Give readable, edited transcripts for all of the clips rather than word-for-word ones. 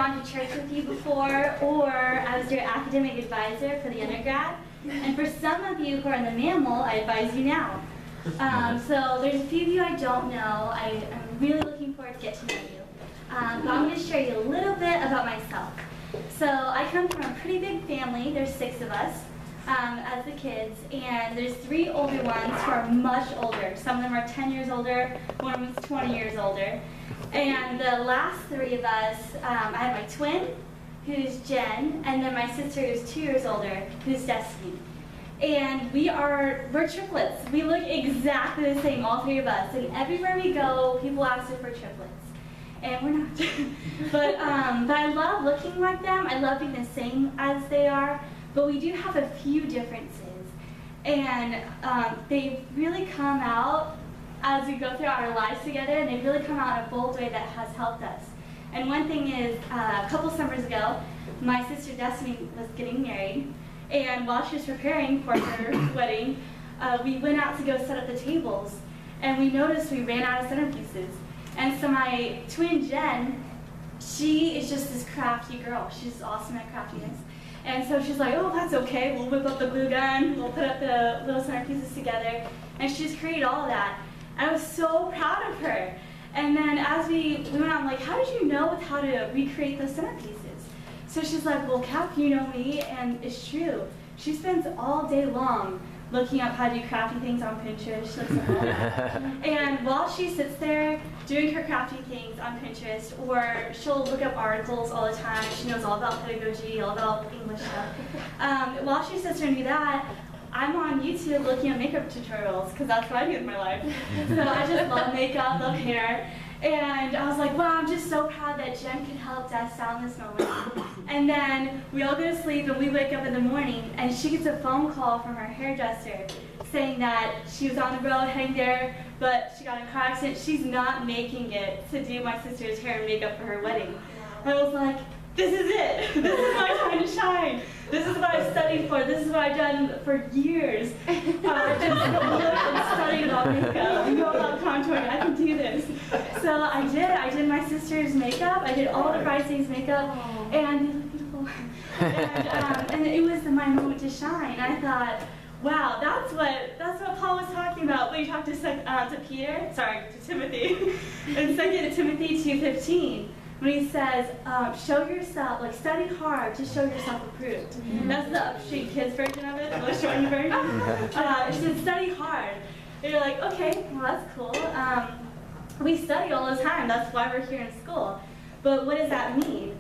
gone to church with you before, or I was your academic advisor for the undergrad. And for some of you who are in the mammal, I advise you now. So there's a few of you I don't know. I'm really looking forward to get to know you. But I'm going to share you a little bit about myself. So I come from a pretty big family. There's 6 of us as the kids, and there's 3 older ones who are much older. Some of them are 10 years older, one of them is 20 years older. And the last 3 of us, I have my twin, who's Jen, and then my sister who's 2 years older, who's Destiny. And we're triplets. We look exactly the same, all 3 of us. And everywhere we go, people ask if we're triplets. And we're not. But I love looking like them. I love being the same as they are. But we do have a few differences. And they really come out as we go throughout our lives together, and they really come out in a bold way that has helped us. And one thing is, a couple summers ago, my sister Destiny was getting married. And while she was preparing for her wedding, we went out to go set up the tables. And we noticed we ran out of centerpieces. And so my twin Jen, she is just this crafty girl. She's awesome at craftiness. And so she's like, oh, that's okay. We'll whip up the glue gun. We'll put up the little centerpieces together. And she just created all of that. And I was so proud of her. And then as we went on, I'm like, how did you know how to recreate those centerpieces? So she's like, well, Kaf, you know me, and it's true. She spends all day long looking up how to do crafty things on Pinterest. She looks at all that. And while she sits there doing her crafty things on Pinterest, or she'll look up articles all the time. She knows all about pedagogy, all about English stuff. While she sits there and do that, I'm on YouTube looking at makeup tutorials, because that's what I do with my life. So I just love makeup, love hair. And I was like, wow, I'm just so proud that Jen could help Des out in this moment. And then we all go to sleep and we wake up in the morning and she gets a phone call from her hairdresser saying that she was on the road heading there, but she got in a car accident. She's not making it to do my sister's hair and makeup for her wedding. I was like, this is it. This is my time to shine. This is what I've studied for. This is what I've done for years. I've just looked and studied about makeup. I know about contouring. I can do this. So I did. I did my sister's makeup. I did all the bridesmaids' makeup, and they look beautiful. And it was my moment to shine. I thought, wow, that's what Paul was talking about when he talked to Timothy, in 2 Timothy 2:15. When he says, show yourself, like study hard to show yourself approved. Mm-hmm. That's the Upstreet Kids version of it, the shortened version. It says study hard. And you're like, okay, well that's cool. We study all the time, that's why we're here in school. But what does that mean?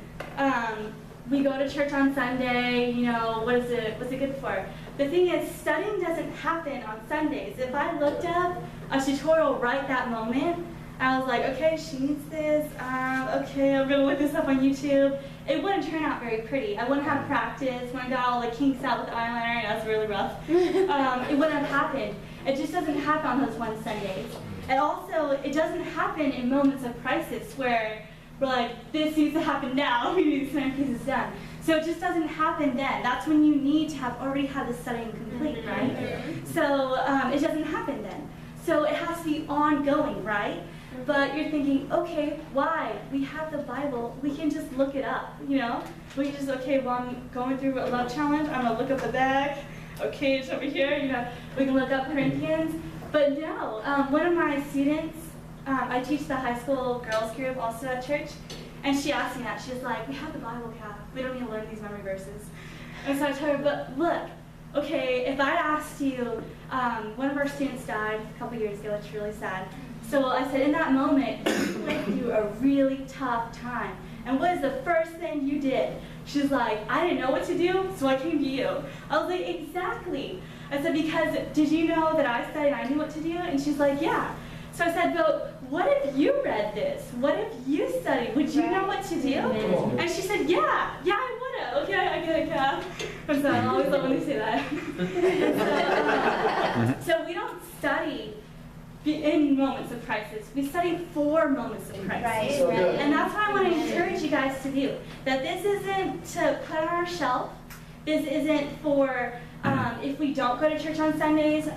We go to church on Sunday, you know, what's it good for? The thing is, studying doesn't happen on Sundays. If I looked up a tutorial right that moment, I was like, okay, she needs this, okay, I'm gonna look this up on YouTube. It wouldn't turn out very pretty. I wouldn't have practice. When I got all the kinks out with the eyeliner, that's really rough. It wouldn't have happened. It just doesn't happen on those one Sundays. And also, it doesn't happen in moments of crisis where we're like, this needs to happen now, we need some pieces done. So it just doesn't happen then. That's when you need to have already had the studying complete, right? So it doesn't happen then. So it has to be ongoing, right? But you're thinking, okay, why? We have the Bible. We can just look it up, you know? We can just, okay, well, I'm going through a love challenge. I'm going to look up the back. Okay, it's over here. You know, we can look up Corinthians. But no, one of my students, I teach the high school girls group also at church, and she asked me that. She was like, we have the Bible, Kaf. We don't need to learn these memory verses. And so I told her, but look, okay, if I asked you, one of our students died a couple years ago. It's really sad. So I said, in that moment, you went through a really tough time. And what is the first thing you did? She's like, I didn't know what to do, so I came to you. I was like, exactly. I said, because did you know that I studied and I knew what to do? And she's like, yeah. So I said, but what if you read this? What if you studied? Would you know what to do? And she said, yeah, I would have. Okay, I get it, Kaf. I'm sorry, I always love when they say that. So we don't study in moments of crisis. We study for moments of crisis. Right. So and that's what I want to encourage you guys to do. That this isn't to put on our shelf. This isn't for if we don't go to church on Sundays.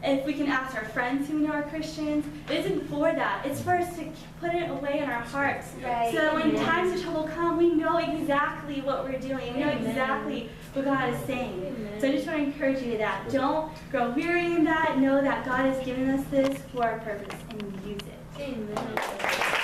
If we can ask our friends who we know are Christians, it isn't for that. It's for us to put it away in our hearts. Right. So that when times of trouble come, we know exactly what we're doing. We know exactly what God is saying. Amen. So I just want to encourage you to that. Don't grow weary in that. Know that God has given us this for a purpose and use it. Amen.